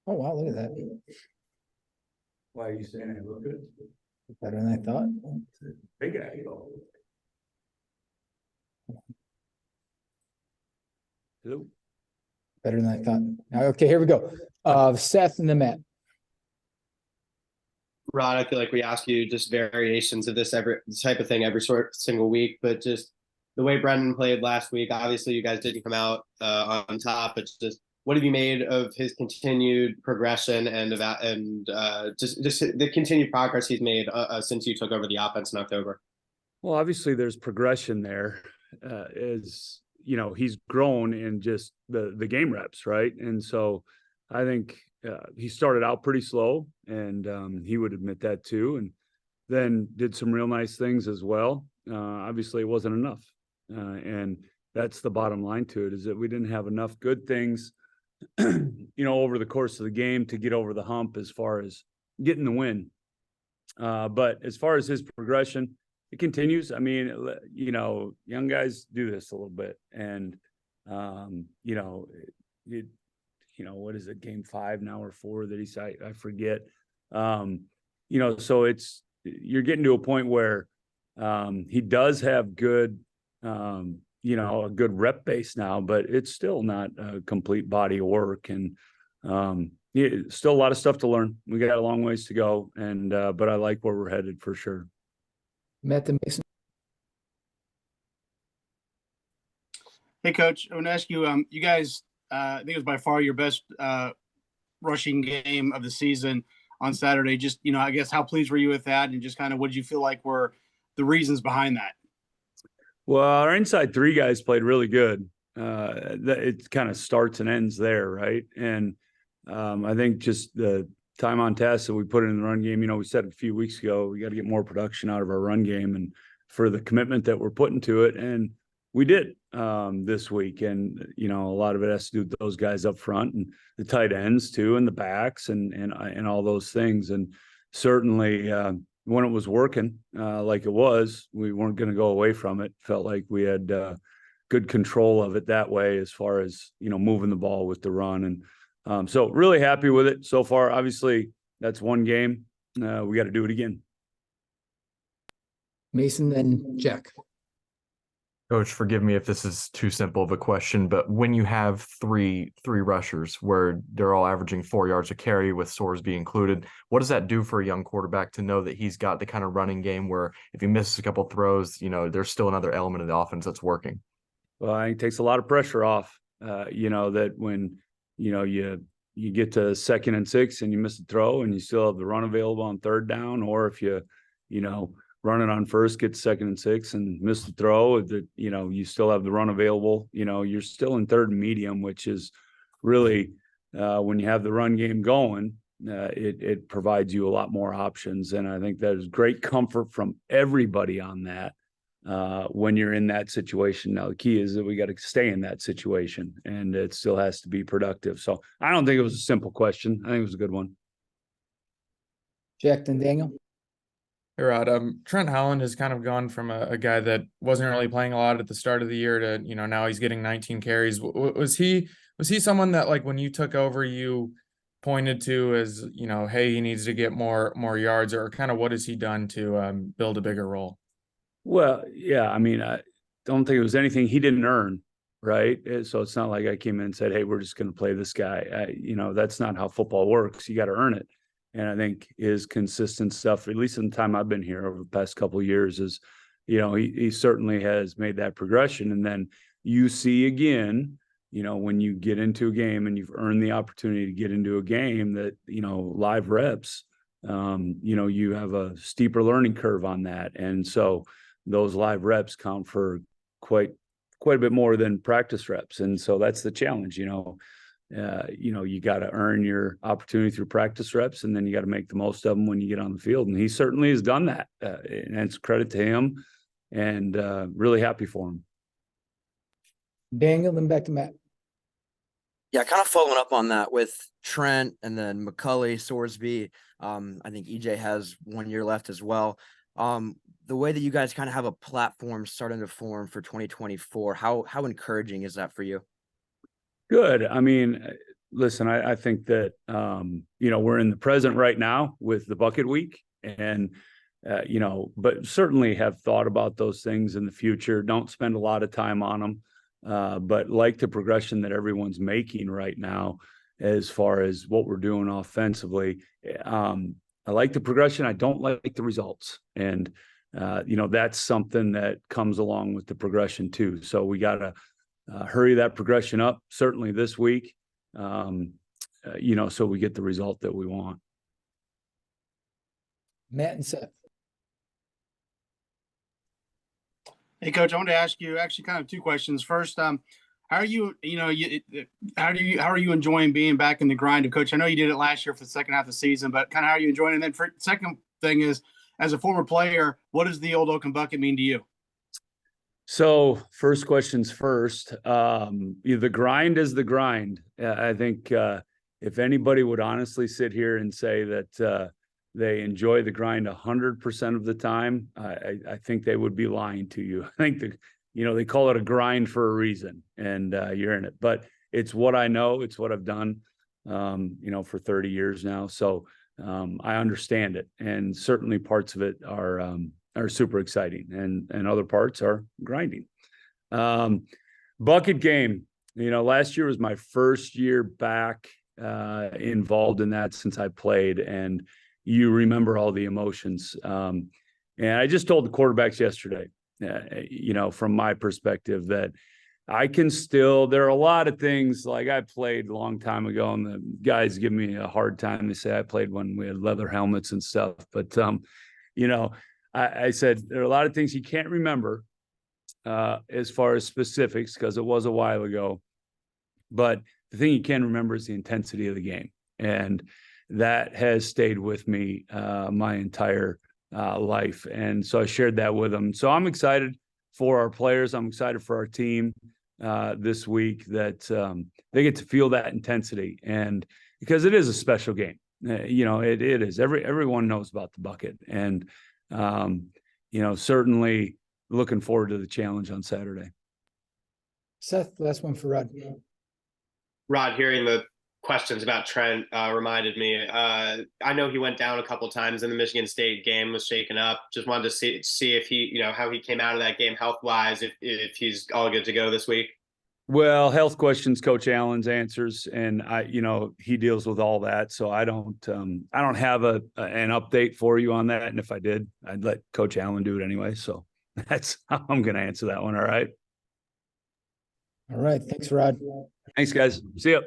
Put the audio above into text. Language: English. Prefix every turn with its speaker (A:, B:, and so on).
A: Oh, wow, look at that.
B: Why are you saying I look good?
A: Better than I thought.
B: Big guy, though. Hello.
A: Better than I thought. Okay, here we go. Seth and the Met.
C: Rod, I feel like we ask you just variations of this type of thing every single week, but just the way Brendan played last week, obviously you guys didn't come out on top, but just what have you made of his continued progression and just the continued progress he's made since you took over the offense in October?
B: Well, obviously there's progression there. As you know, he's grown in just the game reps, right? And so I think he started out pretty slow, and he would admit that too, and then did some real nice things as well. Obviously it wasn't enough, and that's the bottom line to it, is that we didn't have enough good things over the course of the game to get over the hump as far as getting the win. But as far as his progression, it continues. I mean, young guys do this a little bit, and what is it, game 5 now or 4 that he's, I forget. So you're getting to a point where he does have good, a good rep base now, but it's still not a complete body of work, and still a lot of stuff to learn. We got a long ways to go, and but I like where we're headed for sure.
A: Matt and Mason.
D: Hey, Coach, I want to ask you, you guys, I think it was by far your best rushing game of the season on Saturday. Just, I guess how pleased were you with that? And just kind of what did you feel like were the reasons behind that?
B: Well, our inside 3 guys played really good. It kind of starts and ends there, right? And I think just the time on task that we put in the run game, we said a few weeks ago, we got to get more production out of our run game, and for the commitment that we're putting to it. And we did this week. And, a lot of it has to do with those guys up front and the tight ends too, and the backs and all those things. And certainly when it was working like it was, we weren't going to go away from it. Felt like we had good control of it that way, as far as, moving the ball with the run. And so really happy with it so far. Obviously that's one game. We got to do it again.
A: Mason and Jack.
E: Coach, forgive me if this is too simple of a question, but when you have three rushers where they're all averaging 4 yards a carry with Sorsby included, what does that do for a young quarterback to know that he's got the kind of running game where if he misses a couple throws, there's still another element of the offense that's working?
B: Well, I think it takes a lot of pressure off, that when, you get to 2nd and 6 and you miss a throw and you still have the run available on 3rd down, or if you run it on 1st, get 2nd and 6 and miss the throw, that, you still have the run available, you're still in 3rd and medium, which is really, when you have the run game going, it provides you a lot more options. And I think there's great comfort from everybody on that. When you're in that situation. Now, the key is that we got to stay in that situation, and it still has to be productive. So I don't think it was a simple question. I think it was a good one.
A: Jack and Daniel.
F: Hey, Rod, Trent Holland has kind of gone from a guy that wasn't really playing a lot at the start of the year to, now he's getting 19 carries. Was he someone that, like, when you took over, you pointed to as, hey, he needs to get more yards, or kind of what has he done to build a bigger role?
B: Well, yeah, I mean, I don't think it was anything he didn't earn, right? So it's not like I came in and said, hey, we're just going to play this guy. That's not how football works. You got to earn it. And I think his consistent stuff, at least in the time I've been here over the past couple of years, is, he certainly has made that progression. And then you see again, when you get into a game and you've earned the opportunity to get into a game, that, live reps, you have a steeper learning curve on that. And so those live reps count for quite a bit more than practice reps. And so that's the challenge, you got to earn your opportunity through practice reps, and then you got to make the most of them when you get on the field. And he certainly has done that. And it's credit to him, and really happy for him.
A: Daniel, then back to Matt.
G: Yeah, kind of following up on that with Trent and then McCulley, Sorsby. I think EJ has 1 year left as well. The way that you guys kind of have a platform starting to form for 2024, how encouraging is that for you?
B: Good. I mean, listen, I think that, we're in the present right now with the bucket week and, but certainly have thought about those things in the future. Don't spend a lot of time on them. But like the progression that everyone's making right now, as far as what we're doing offensively, I like the progression. I don't like the results. And, that's something that comes along with the progression too. So we got to hurry that progression up, certainly this week, so we get the result that we want.
A: Matt and Seth.
D: Hey, Coach, I wanted to ask you actually kind of two questions. First, how are you, how are you enjoying being back in the grind of Coach? I know you did it last year for the second half of the season, but kind of how are you enjoying it? And then for second thing is, as a former player, what does the old Oaken bucket mean to you?
B: So first questions first, the grind is the grind. I think if anybody would honestly sit here and say that they enjoy the grind 100% of the time, I think they would be lying to you. I think they call it a grind for a reason, and you're in it. But it's what I know. It's what I've done, for 30 years now. So I understand it, and certainly parts of it are super exciting, and other parts are grinding. Bucket game, last year was my first year back involved in that since I played, and you remember all the emotions. And I just told the quarterbacks yesterday, from my perspective, that there are a lot of things, like I played a long time ago, and the guys give me a hard time. They say I played when we had leather helmets and stuff, but I said there are a lot of things you can't remember as far as specifics, because it was a while ago. But the thing you can remember is the intensity of the game. And that has stayed with me my entire life. And so I shared that with them. So I'm excited for our players. I'm excited for our team this week that they get to feel that intensity. And because it is a special game, it is. Everyone knows about the bucket. And certainly looking forward to the challenge on Saturday.
A: Seth, last one for Rod.
C: Rod, hearing the questions about Trent reminded me. I know he went down a couple times in the Michigan State game, was shaken up. Just wanted to see if he, how he came out of that game health wise, if he's all good to go this week.
B: Well, health questions, Coach Allen's answers, and he deals with all that. So I don't have an update for you on that. And if I did, I'd let Coach Allen do it anyway. So that's how I'm going to answer that one. All right.
A: All right. Thanks, Rod.
B: Thanks, guys. See ya.